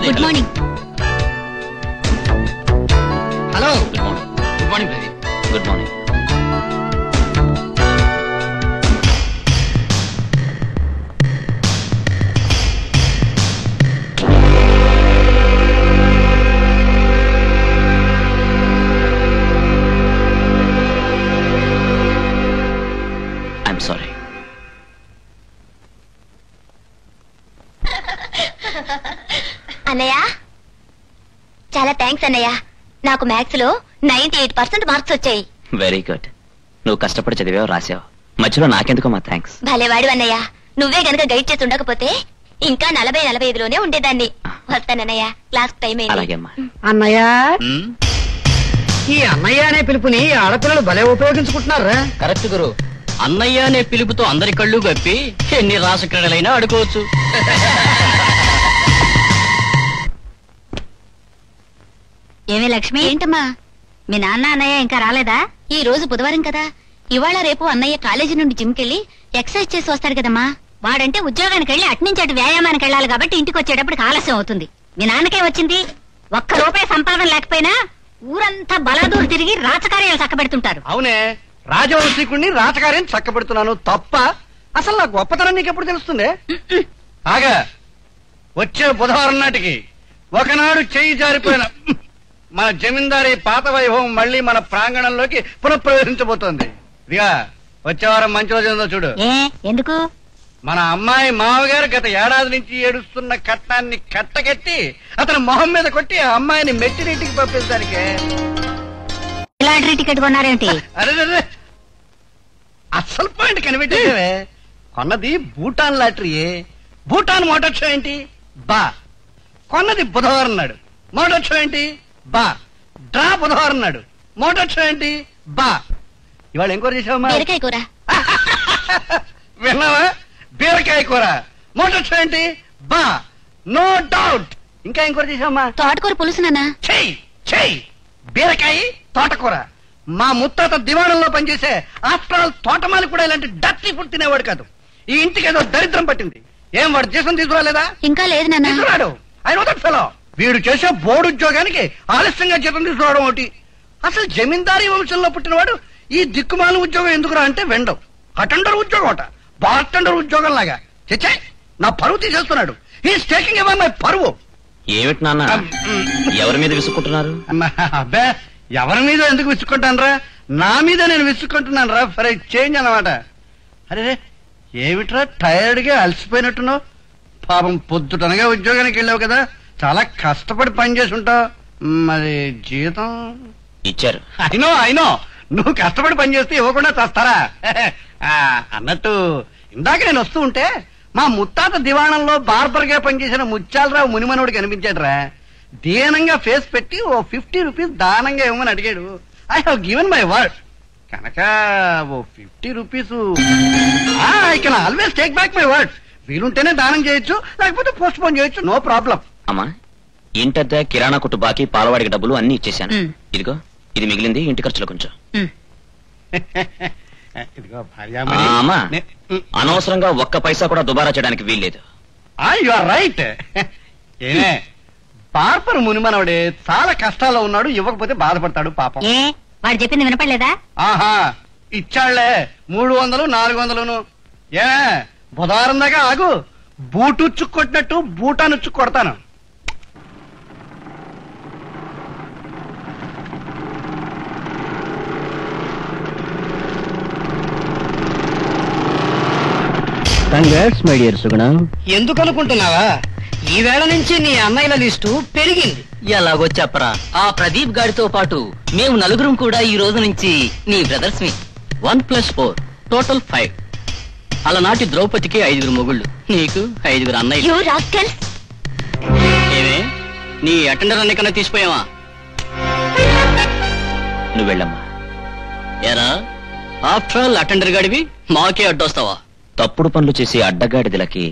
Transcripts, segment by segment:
Good morning. Hello. Good morning Pradeep. Good morning. I'm sorry. అన్నయ్య, చాలా thanks అన్నయ్య. నాకు మ్యాథ్స్ లో 98% మార్క్స్ వచ్చాయి. Very good. నువ్వు కష్టపడి చదివావు, రాసావు. మధ్యలో నాకెందుకో మా థ్యాంక్స్. భలేవాడు అన్నయ్య. నువ్వే గనక గైడ్ చేసి ఉండకపోతే ఇంకా 40-45లోనే ఉండేదాన్ని. వస్తానన్నయ్య, క్లాస్ టైం అయింది. అలాగే అమ్మా. అన్నయ్య, ఈ అన్నయ్య అనే పిలుపుని ఆడపిల్లలు భలే ఉపయోగించుకుంటున్నారా? కరెక్ట్ గురు. అన్నయ్య అనే పిలుపుతో అందరి కళ్ళు కప్పి ఎన్ని రాసక్రీడలైనా ఆడుకోవచ్చు. ఏమే లక్ష్మి? ఏంటమ్మా, మీ నాన్న అన్నయ్య ఇంకా రాలేదా? ఈ రోజు బుధవారం కదా, ఇవాళ రేపు అన్నయ్య కాలేజీ నుండి జిమ్ కెళ్ళి ఎక్సర్సైజ్ చేసి వస్తాడు కదమ్మా. వాడంటే ఉద్యోగానికి వెళ్ళి అట్నుంచి అటు వ్యాయామానికి వెళ్ళాలి కాబట్టి ఇంటికి వచ్చేటప్పుడు ఆలస్యం అవుతుంది. మీ నాన్నకే వచ్చింది, ఒక్క రూపాయి సంపాదన లేకపోయినా ఊరంతా బలాదూరు తిరిగి రాజకార్యాలు చక్కబెడుతుంటారు. అవునే, రాజవంశీకుడిని రాజకార్యం చక్కబెడుతున్నాను తప్ప అసలు నా గొప్పతనం నీకెప్పుడు తెలుస్తుంది? ఆగా, వచ్చే బుధవారం నాటికి ఒకనాడు చెయ్యి జారిపోయిన మన జమీందారీ పాత వైభవం మళ్ళీ మన ప్రాంగణంలోకి పునఃప్రవేశించబోతోంది. ఇదిగా వచ్చే వారం మంచి రోజు ఏందో చూడు. ఎందుకు? మన అమ్మాయి మామగారు గత ఏడాది నుంచి ఏడుస్తున్న కట్నాన్ని కట్టగట్టి అతను మొహం మీద కొట్టి ఆ అమ్మాయిని మెట్టినింటికి పంపించడానికి. లాటరీ టికెట్ కొన్నారేంటి? అరే, అసలు పాయింట్ కనిపెట్టే. కొన్నది భూటాన్ లాటరీయే. భూటాన్ మోటార్ షో ఏంటి? బా. కొన్నది బుధవారం నాడు. మోటార్ షో ఏంటి? బా. డ్రా బుధవారం నాడు. మోటార్ షో ఏంటి? బా. ఇవాళ ఏం కూర చేసావమ్మా? బీరకాయ కూర. విన్నావా? బీరకాయ కూర. మోటార్ షో ఏంటి? బా. No doubt. ఇంకా ఏం కూర చేసావమ్మా? తోటకూర పులుసు నాన్న. చెయ్యి బీరకాయ తోటకూర. మా ముత్తాత దివాణంలో పనిచేసే ఆఫ్టర్ ఆల్ తోటమాలి కూడా ఇలాంటి డర్టీ ఫుడ్ తినేవాడు కాదు. ఈ ఇంటికి ఏదో దరిద్రం పట్టింది. ఏం వాడు జీతం తీసుకురాలేదా? ఇంకా లేదు నాన్న. తీసుకురాడు. I know that fellow. వీడు చేసే బోర్డు ఉద్యోగానికి ఆలస్యంగా జీతం తీసుకురావడం ఒకటి. అసలు జమీందారీ వంశంలో పుట్టినవాడు ఈ దిక్కుమాల ఉద్యోగం ఎందుకురా అంటే వెండవు. అటెండర్ ఉద్యోగం అట, బార్టెండర్ ఉద్యోగం లాగా. చచ్చే, నా పరువు తీసేస్తున్నాడు. హీస్ టేకింగ్ అవే మై పరువు. ఏమిటి నాన్న, ఎవరి మీద విసుక్కుంటున్నారు? అబ్బే, ఎవరి మీద ఎందుకు విసుక్కుంటానరా? నా మీద నేను విసుక్కుంటున్నాను రా, ఫర్ చేంజ్ అన్నమాట. అరే, ఏమిట్రా టైర్డ్ గా అలసిపోయినట్టున్నావు? పాపం పొద్దుటనగా ఉద్యోగానికి వెళ్ళావు కదా, చాలా కష్టపడి పని చేసి ఉంటావు. మరి జీతం ఇచ్చారు. అయినో నువ్వు కష్టపడి పని చేస్తే ఇవ్వకుండా చేస్తారా? అన్నట్టు ఇందాక నేను వస్తూ ఉంటే మా ముత్తాత దివాణంలో బార్బర్ గా పనిచేసిన ముత్యాలరావు మునిమనోడికి కనిపించాడురా. దీనంగా ఫేస్ పెట్టి ఓ 50 రూపీస్ దానంగా ఇవ్వమని అడిగాడు. I have given my word కనుక ఓ 50 rupees I can always take back my word. వీలుంటేనే దానం చేయొచ్చు, లేకపోతే పోస్ట్ పోన్ చేయొచ్చు, నో ప్రాబ్లం. అమ్మా, ఇంటద్ద కిరాణా కొట్టు బాకీ, పాలవాడికి డబ్బులు అన్ని ఇచ్చేశాను. ఇదిగో, ఇది మిగిలింది ఇంటి ఖర్చులు కొంచెం. ఇదిగో అమ్మా, అనవసరంగా ఒక్క పైసా కూడా దుబారా చేయడానికి వీల్లేదు. You are right. ఏమే, బార్బర్ మునిమనోడే చాలా కష్టాల్లో ఉన్నాడు, ఇవ్వకపోతే బాధపడతాడు పాపం. వాడు చెప్పింది వినపడలేదా? ఆహా, ఇచ్చాళ్లే 300, 400. ఏమే, బుధవారం దాకా ఆగు. బూటుచ్చు కొట్టినట్టు బూటానుచ్చు కొడతాను. కంగ్రాట్స్ మై డియర్ సుగుణ. ఎందుకు అనుకుంటున్నావా? ఈ వేళ నుంచి నీ అన్నయ్యల లిస్టు పెరిగింది. ఎలాగో చెప్పరా, ఆ ప్రదీప్ గారితో పాటు మేము నలుగురం కూడా ఈ రోజు నుంచి నీ బ్రదర్స్ ని. 1+4 టోటల్ 5. అలనాటి ద్రౌపదికి 5 మొగుళ్ళు, నీకు 5 అన్నయ్యలు. ఏమే, నీ అటెండర్ అన్ని తీసిపోయావా? నువ్వు వెళ్ళమ్మా. ఏరా, ఆఫ్టర్ ఆల్ అటెండర్ గాడివి మాకే అడ్డొస్తావా? తప్పుడు పనులు చేసి అడ్డగాడిదలకి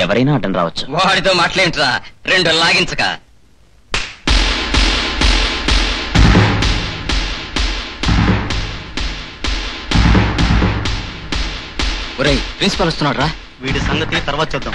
ఎవరైనా అడ్డం రావచ్చు. వాడితో మాట్లాడించరా, 2 లాగించక. ఒరేయ్, ప్రిన్సిపల్ వస్తున్నాడు రా. వీడి సంగతి తర్వాత చూద్దాం.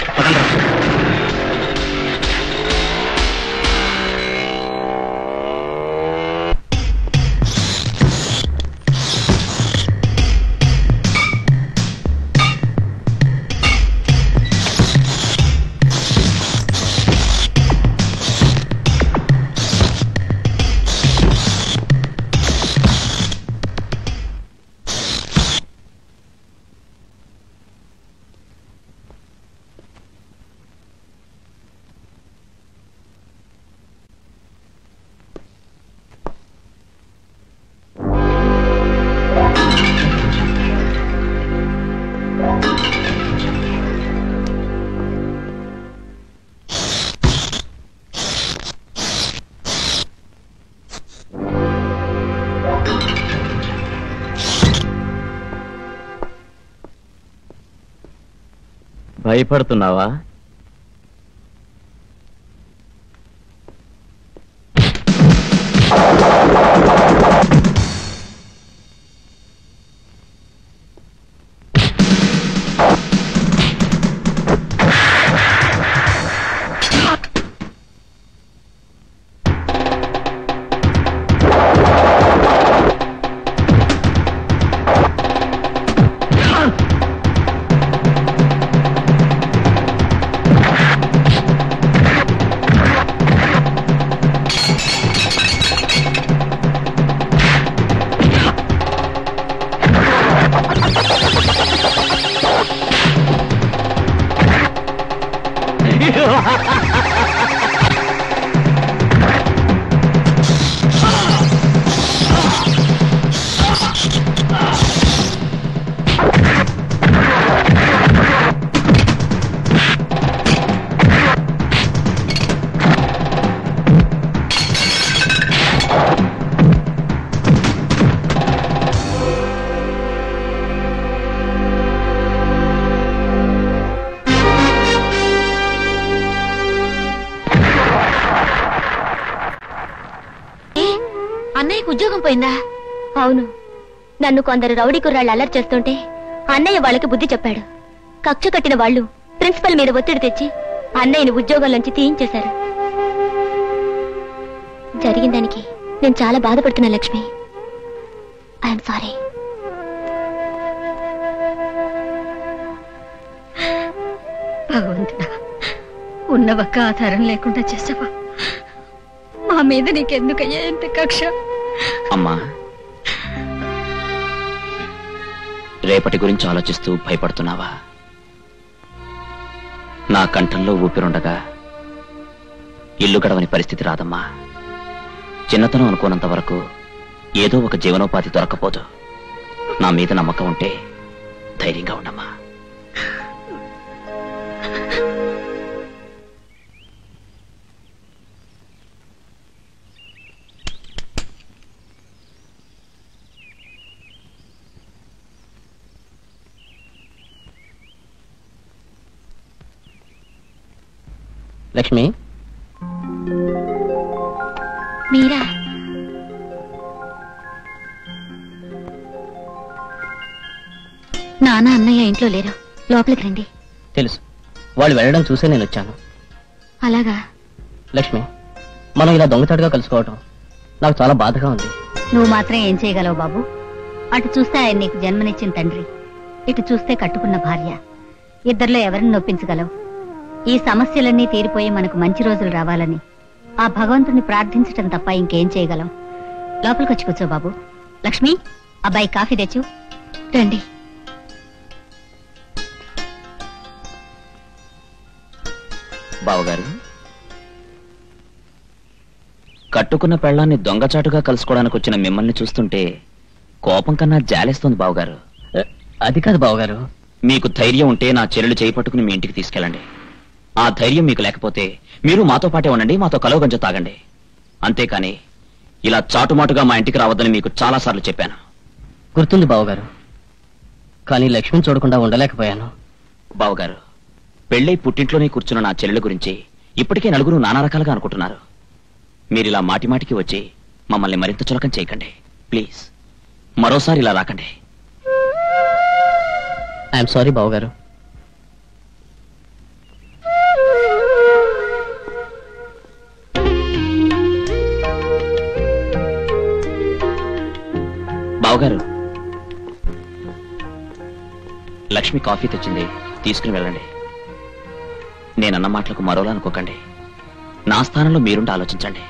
భయపడుతున్నావా? అన్నయ్యకు ఉద్యోగం పోయిందా? అవును, నన్ను కొందరు రౌడీ కుర్రాళ్ళు అల్లరి చేస్తుంటే అన్నయ్య వాళ్ళకి బుద్ధి చెప్పాడు. కక్ష కట్టిన వాళ్ళు ప్రిన్సిపల్ మీద ఒత్తిడి తెచ్చి అన్నయ్యని ఉద్యోగంలోంచి తీయించేశారు. జరిగిన దానికి నేను చాలా బాధపడుతున్నా లక్ష్మి. I'm sorry. భగవంతుడా, ఉన్న ఒక్క ఆధారం లేకుండా చేసావా? మా మీద నీకెందుకయ్యా ఎంత కక్ష? అమ్మా, రేపటి గురించి ఆలోచిస్తూ భయపడుతున్నావా? నా కంఠంలో ఊపిరుండగా ఇల్లు గడవని పరిస్థితి రాదమ్మా. చిన్నతనం అనుకోనంత వరకు ఏదో ఒక జీవనోపాధి దొరకపోదు. నా మీద నమ్మకం ఉంటే ధైర్యంగా ఉండమ్మా. లక్ష్మి, మీరా? నాన్న అన్నయ్య ఇంట్లో లేరు, లోపలికి రండి. తెలుసు, వాళ్ళు వెళ్ళడం చూసే నేను వచ్చాను. అలాగా? లక్ష్మి, మనం ఇలా దొంగచాటుగా కలుసుకోవటం నాకు చాలా బాధగా ఉంది. నువ్వు మాత్రం ఏం చేయగలవు బాబు? అటు చూస్తే ఆయన నీకు జన్మనిచ్చిన తండ్రి, ఇటు చూస్తే కట్టుకున్న భార్య. ఇద్దరిలో ఎవరిని నొప్పించగలవు? ఈ సమస్యలన్నీ తీరిపోయి మనకు మంచి రోజులు రావాలని ఆ భగవంతుని ప్రార్థించటం తప్ప ఇంకేం చేయగలం? లోపలికొచ్చి కూర్చో బాబు. లక్ష్మి, అబ్బాయి కాఫీ తెచ్చు. రండి. బావగారు, కట్టుకున్న పెళ్ళాన్ని దొంగచాటుగా కలుసుకోవడానికి వచ్చిన మిమ్మల్ని చూస్తుంటే కోపం కన్నా జాలేస్తోంది బావగారు. అది కాదు బావగారు. మీకు ధైర్యం ఉంటే నా చెల్లెలు చేయి పట్టుకుని మీ ఇంటికి తీసుకెళ్ళండి. ఆ ధైర్యం మీకు లేకపోతే మీరు మాతో పాటే ఉండండి, మాతో కలవ గంజ తాగండి. అంతేకాని ఇలా చాటుమాటుగా మా ఇంటికి రావద్దని మీకు చాలా సార్లు చెప్పాను. గుర్తుంది బావగారు, కానీ లక్ష్మిని చూడకుండా ఉండలేకపోయాను. బావగారు, పెళ్ళై పుట్టింట్లోనే కూర్చున్న నా చెల్లెల గురించి ఇప్పటికే నలుగురు నానా రకాలుగా అనుకుంటున్నారు. మీరిలా మాటి మాటికి వచ్చి మమ్మల్ని మరింత చులకం చేయకండి ప్లీజ్. మరోసారి ఇలా రాకండి. ఐఎమ్ సారీ బావగారు. బావగారు, లక్ష్మి కాఫీ తెచ్చింది, తీసుకుని వెళ్ళండి. నేనన్న మాటలకు మరోలా అనుకోకండి. నా స్థానంలో మీరుండి ఆలోచించండి,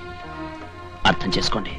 అర్థం చేసుకోండి.